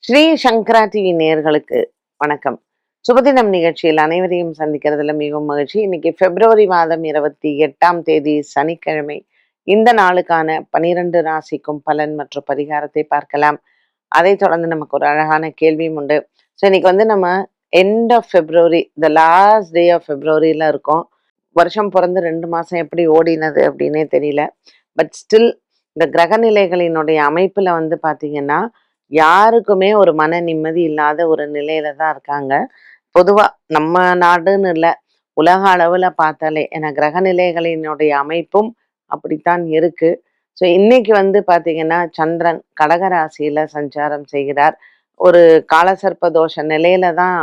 ஸ்ரீ சங்கரா TV நேயர்களுக்கு வணக்கம். சுபதினம் நிகழ்ச்சியில் அனைவரையும் சந்திக்கிறதுல மிகவும் மகிழ்ச்சி. இன்னைக்கு பிப்ரவரி மாதம் 28 சனிக்கிழமை. இந்த நாளுக்கான 12 ராசிக்கும் பலன் மற்றும் பரிகாரத்தை பார்க்கலாம். அதைத் தொடர்ந்து நமக்கு ஒரு அழகான கேள்வியும் உண்டு. ஸோ இன்னைக்கு நம்ம end of February, the last day of பிப்ரவரியில இருக்கோம். வருஷம் பிறந்து 2 மாசம் எப்படி ஓடினது அப்படின்னே தெரியல. பட் ஸ்டில் இந்த கிரக நிலைகளினுடைய அமைப்புல பாத்தீங்கன்னா யாருக்குமே ஒரு மன நிம்மதி இல்லாத ஒரு நிலையில தான் இருக்காங்க. பொதுவா நம்ம நாடுன்னு இல்ல, உலக அளவுல பார்த்தாலே ஏன்னா கிரக நிலைகளினுடைய அமைப்பும் அப்படித்தான் இருக்கு. ஸோ இன்னைக்கு பார்த்தீங்கன்னா, சந்திரன் கடக ராசியில சஞ்சாரம் செய்கிறார். ஒரு காலசர்ப்ப தோஷ நிலையில தான்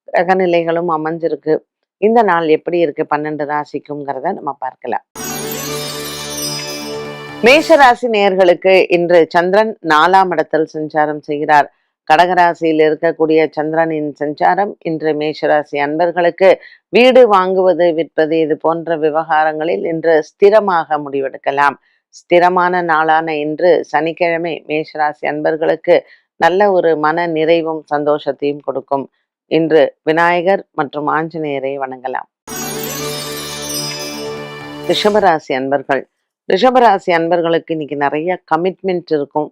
கிரக நிலைகளும் அமைஞ்சிருக்கு. இந்த நாள் எப்படி இருக்கு 12 ராசிக்கும்ங்கிறத நம்ம பார்க்கலாம். மேஷராசி நேயர்களுக்கு இன்று சந்திரன் 4ஆம் இடத்தில் சஞ்சாரம் செய்கிறார். கடகராசியில் இருக்கக்கூடிய சந்திரனின் சஞ்சாரம் இன்று மேஷராசி அன்பர்களுக்கு வீடு வாங்குவது, விற்பது இது போன்ற விவகாரங்களில் இன்று ஸ்திரமாக முடிவெடுக்கலாம். ஸ்திரமான நாளான இன்று சனிக்கிழமை மேஷராசி அன்பர்களுக்கு நல்ல ஒரு மன நிறைவும் சந்தோஷத்தையும் கொடுக்கும். இன்று விநாயகர் மற்றும் ஆஞ்சநேயரை வணங்கலாம். ரிஷபராசி அன்பர்கள் ரிஷபராசி அன்பர்களுக்கு இன்னைக்கு நிறைய கமிட்மெண்ட் இருக்கும்.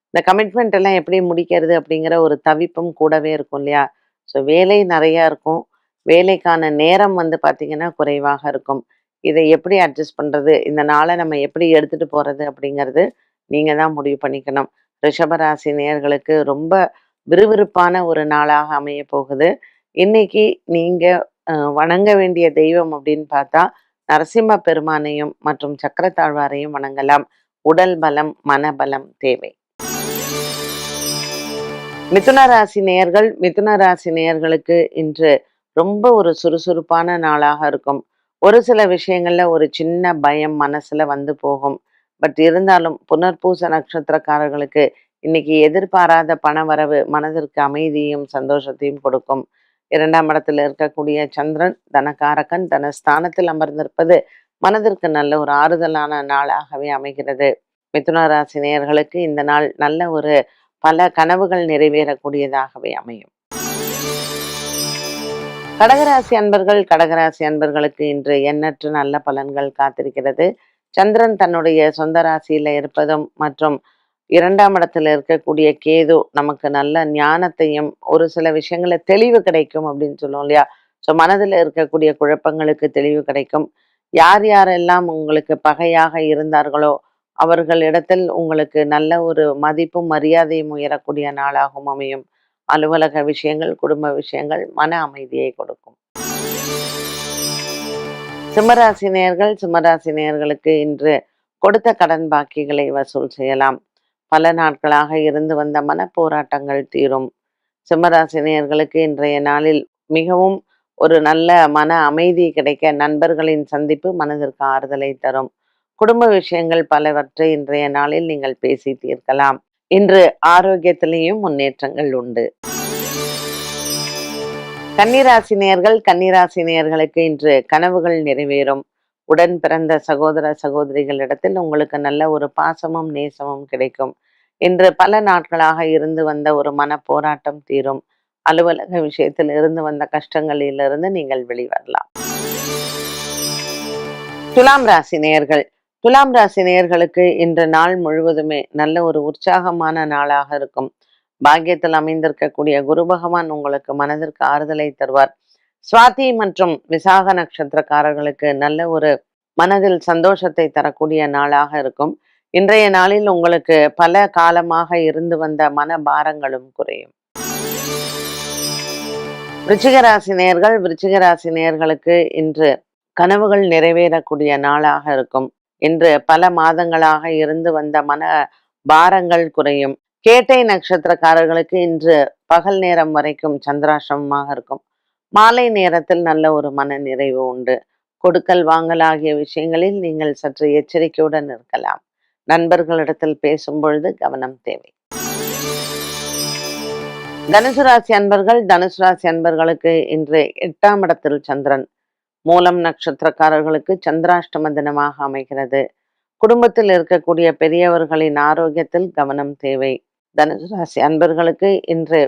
இந்த கமிட்மெண்ட் எல்லாம் எப்படி முடிக்கிறது அப்படிங்கிற ஒரு தவிப்பும் கூடவே இருக்கும் இல்லையா? ஸோ வேலை நிறைய இருக்கும். வேலைக்கான நேரம் பார்த்தீங்கன்னா குறைவாக இருக்கும். இதை எப்படி அட்ஜஸ்ட் பண்றது, இந்த நாளை நம்ம எப்படி எடுத்துட்டு போறது அப்படிங்கிறது நீங்க தான் முடிவு பண்ணிக்கணும். ரிஷபராசி நேயர்களுக்கு ரொம்ப விறுவிறுப்பான ஒரு நாளாக அமைய போகுது. இன்னைக்கு நீங்க வணங்க வேண்டிய தெய்வம் அப்படின்னு பார்த்தா நரசிம்ம பெருமானையும் மற்றும் சக்கரத்தாழ்வாரையும் வணங்கலாம். உடல் பலம் மனபலம் தேவை. மிதுன ராசி நேயர்களுக்கு இன்று ரொம்ப ஒரு சுறுசுறுப்பான நாளாக இருக்கும். ஒரு சில விஷயங்கள்ல ஒரு சின்ன பயம் மனசுல போகும். பட் இருந்தாலும் புனர்பூச நட்சத்திரக்காரர்களுக்கு இன்னைக்கு எதிர்பாராத பணவரவு மனதிற்கு அமைதியும் சந்தோஷத்தையும் கொடுக்கும். 2ஆம் இடத்துல இருக்கக்கூடிய சந்திரன் தனகாரகன் தனஸ்தானத்தில் அமர்ந்திருப்பது மனதிற்கு நல்ல ஒரு ஆறுதலான நாளாகவே அமைகிறது. மிதுன ராசி நேயர்களுக்கு இந்த நாள் நல்ல ஒரு பல கனவுகள் நிறைவேறக்கூடியதாகவே அமையும். கடகராசி அன்பர்களுக்கு இன்று எண்ணற்ற நல்ல பலன்கள் காத்திருக்கிறது. சந்திரன் தன்னுடைய சொந்த ராசியில இருப்பதும் மற்றும் 2ஆம் இடத்துல இருக்கக்கூடிய கேது நமக்கு நல்ல ஞானத்தையும் ஒரு சில விஷயங்கள தெளிவு கிடைக்கும் அப்படின்னு சொல்லுவோம் இல்லையா? ஸோ மனதில் இருக்கக்கூடிய குழப்பங்களுக்கு தெளிவு கிடைக்கும். யார் யாரெல்லாம் உங்களுக்கு பகையாக இருந்தார்களோ அவர்களிடத்தில் உங்களுக்கு நல்ல ஒரு மதிப்பும் மரியாதையும் உயரக்கூடிய நாளாகவும் அமையும். அலுவலக விஷயங்கள், குடும்ப விஷயங்கள் மன அமைதியை கொடுக்கும். சிம்மராசி நேயர்களுக்கு இன்று கொடுத்த கடன் பாக்கிகளை வசூல் செய்யலாம். பல நாட்களாக இருந்து வந்த மன போராட்டங்கள் தீரும். சிம்மராசி நேயர்களுக்கு இன்றைய நாளில் மிகவும் ஒரு நல்ல மன அமைதி கிடைக்க நண்பர்களின் சந்திப்பு மனதிற்கு ஆறுதலை தரும். குடும்ப விஷயங்கள் பலவற்றை இன்றைய நாளில் நீங்கள் பேசி தீர்க்கலாம். இன்று ஆரோக்கியத்திலேயும் முன்னேற்றங்கள் உண்டு. கன்னிராசி நேயர்களுக்கு இன்று கனவுகள் நிறைவேறும். உடன் பிறந்த சகோதர சகோதரிகளிடத்தில் உங்களுக்கு நல்ல ஒரு பாசமும் நேசமும் கிடைக்கும். இன்று பல நாட்களாக இருந்து வந்த ஒரு மன போராட்டம் தீரும். அலுவலக விஷயத்தில் இருந்து வந்த கஷ்டங்களிலிருந்து நீங்கள் வெளிவரலாம். துலாம் ராசி நேயர்களுக்கு இன்று நாள் முழுவதுமே நல்ல ஒரு உற்சாகமான நாளாக இருக்கும். பாக்கியத்தில் அமைந்திருக்கக்கூடிய குரு பகவான் உங்களுக்கு மனதிற்கு ஆறுதலை தருவார். சுவாதி மற்றும் விசாக நட்சத்திரக்காரர்களுக்கு நல்ல ஒரு மனதில் சந்தோஷத்தை தரக்கூடிய நாளாக இருக்கும். இன்றைய நாளில் உங்களுக்கு பல காலமாக இருந்து வந்த மன பாரங்களும் குறையும். விருச்சிக ராசி நேயர்களுக்கு இன்று கனவுகள் நிறைவேறக்கூடிய நாளாக இருக்கும். இன்று பல மாதங்களாக இருந்து வந்த மன பாரங்கள் குறையும். கேட்டை நட்சத்திரக்காரர்களுக்கு இன்று பகல் நேரம் வரைக்கும் சந்திராசிரமமாக இருக்கும். மாலை நேரத்தில் நல்ல ஒரு மன நிறைவு உண்டு. கொடுக்கல் வாங்கல் ஆகிய விஷயங்களில் நீங்கள் சற்று எச்சரிக்கையுடன் இருக்கலாம். நண்பர்களிடத்தில் பேசும் பொழுது கவனம் தேவை. தனுசு ராசி அன்பர்களுக்கு இன்று 8ஆம் இடத்தில் சந்திரன். மூலம் நட்சத்திரக்காரர்களுக்கு சந்திராஷ்டம தினமாக அமைகிறது. குடும்பத்தில் இருக்கக்கூடிய பெரியவர்களின் ஆரோக்கியத்தில் கவனம் தேவை. தனுசு ராசி அன்பர்களுக்கு இன்று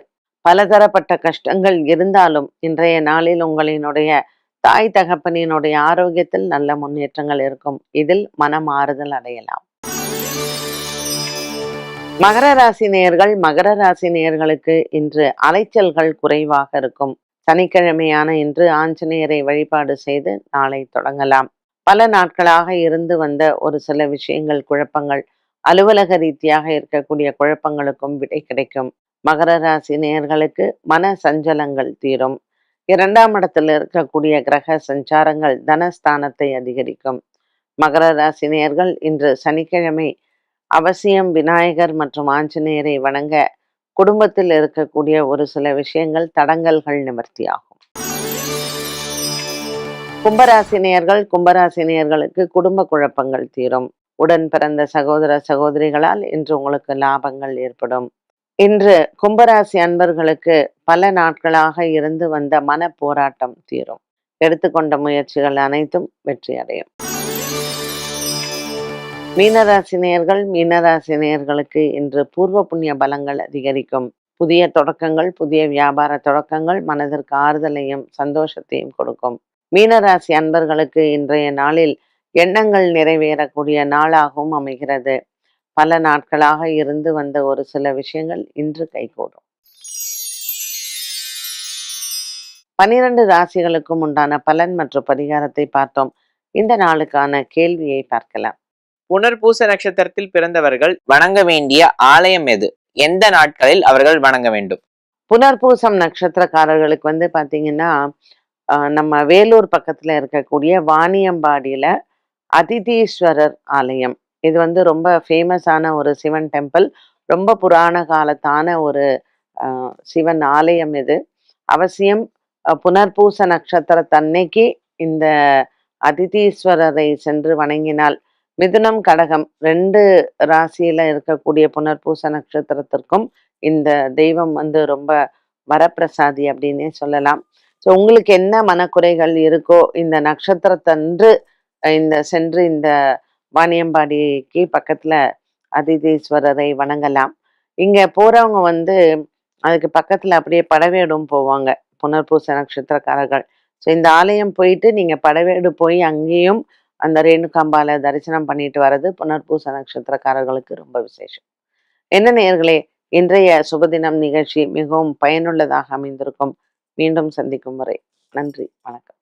பலதரப்பட்ட கஷ்டங்கள் இருந்தாலும் இன்றைய நாளில் உங்களினுடைய தாய் தகப்பனினுடைய ஆரோக்கியத்தில் நல்ல முன்னேற்றங்கள் இருக்கும். இதில் மனம் ஆறுதல் அடையலாம். மகர ராசி நேயர்களுக்கு இன்று அலைச்சல்கள் குறைவாக இருக்கும். சனிக்கிழமையான இன்று ஆஞ்சநேயரை வழிபாடு செய்து நாளை தொடங்கலாம். பல நாட்களாக இருந்து வந்த ஒரு சில விஷயங்கள், குழப்பங்கள், அலுவலக ரீதியாக இருக்கக்கூடிய குழப்பங்களுக்கும் விடை கிடைக்கும். மகர ராசி நேயர்களுக்கு மன சஞ்சலங்கள் தீரும். 2ஆம் இடத்தில் இருக்கக்கூடிய கிரக சஞ்சாரங்கள் தனஸ்தானத்தை அதிகரிக்கும். மகர ராசி நேயர்கள் இன்று சனிக்கிழமை அவசியம் விநாயகர் மற்றும் ஆஞ்சநேயரை வணங்க குடும்பத்தில் இருக்கக்கூடிய ஒரு சில விஷயங்கள், தடங்கல்கள் நிவர்த்தியாகும். கும்பராசினியர்களுக்கு குடும்ப குழப்பங்கள் தீரும். உடன் பிறந்த சகோதர சகோதரிகளால் இன்று உங்களுக்கு லாபங்கள் ஏற்படும். இன்று கும்பராசி அன்பர்களுக்கு பல நாட்களாக இருந்து வந்த மன போராட்டம் தீரும். எடுத்துக்கொண்ட முயற்சிகள் அனைத்தும் வெற்றி அடையும். மீனராசினியர்களுக்கு இன்று பூர்வ புண்ணிய பலங்கள் அதிகரிக்கும். புதிய தொடக்கங்கள், புதிய வியாபார தொடக்கங்கள் மனதிற்கு ஆறுதலையும் சந்தோஷத்தையும் கொடுக்கும். மீனராசி அன்பர்களுக்கு இன்றைய நாளில் எண்ணங்கள் நிறைவேறக்கூடிய நாளாகவும் அமைகிறது. பல நாட்களாக இருந்து வந்த ஒரு சில விஷயங்கள் இன்று கைகூடும். 12 ராசிகளுக்கும் உண்டான பலன் மற்றும் பரிகாரத்தை பார்த்தோம். இந்த நாளுக்கான கேள்வியை பார்க்கலாம். புனர்பூச நட்சத்திரத்தில் பிறந்தவர்கள் வணங்க வேண்டிய ஆலயம் எது? எந்த நாட்களில் அவர்கள் வணங்க வேண்டும்? புனர்பூசம் நட்சத்திரக்காரர்களுக்கு பாத்தீங்கன்னா, நம்ம வேலூர் பக்கத்துல இருக்கக்கூடிய வாணியம்பாடியில அதிதீஸ்வரர் ஆலயம், இது ரொம்ப ஃபேமஸான ஒரு சிவன் டெம்பிள். ரொம்ப புராண காலத்தான ஒரு சிவன் ஆலயம் இது. அவசியம் புனர்பூச நட்சத்திரத்தன்னைக்கு இந்த அதிதீஸ்வரரை சென்று வணங்கினால், மிதுனம் கடகம் 2 ராசியில இருக்கக்கூடிய புனர்பூச நட்சத்திரத்திற்கும் இந்த தெய்வம் ரொம்ப வரப்பிரசாதி அப்படின்னே சொல்லலாம். ஸோ உங்களுக்கு என்ன மனக்குறைகள் இருக்கோ இந்த நட்சத்திரத்தன்று சென்று இந்த வாணியம்பாடிக்கு பக்கத்துல அதிதீஸ்வரரை வணங்கலாம். இங்க போறவங்க அதுக்கு பக்கத்துல அப்படியே படவேடும் போவாங்க புனர்பூச நட்சத்திரக்காரர்கள். ஸோ இந்த ஆலயம் போயிட்டு நீங்க படவேடு போய் அங்கேயும் அந்த ரேணுகாம்பால தரிசனம் பண்ணிட்டு வர்றது புனர்பூச நட்சத்திரக்காரர்களுக்கு ரொம்ப விசேஷம். என்ன நேயர்களே, இன்றைய சுபதினம் நிகழ்ச்சி மிகவும் பயனுள்ளதாக அமைந்திருக்கும். மீண்டும் சந்திக்கும் வரை நன்றி, வணக்கம்.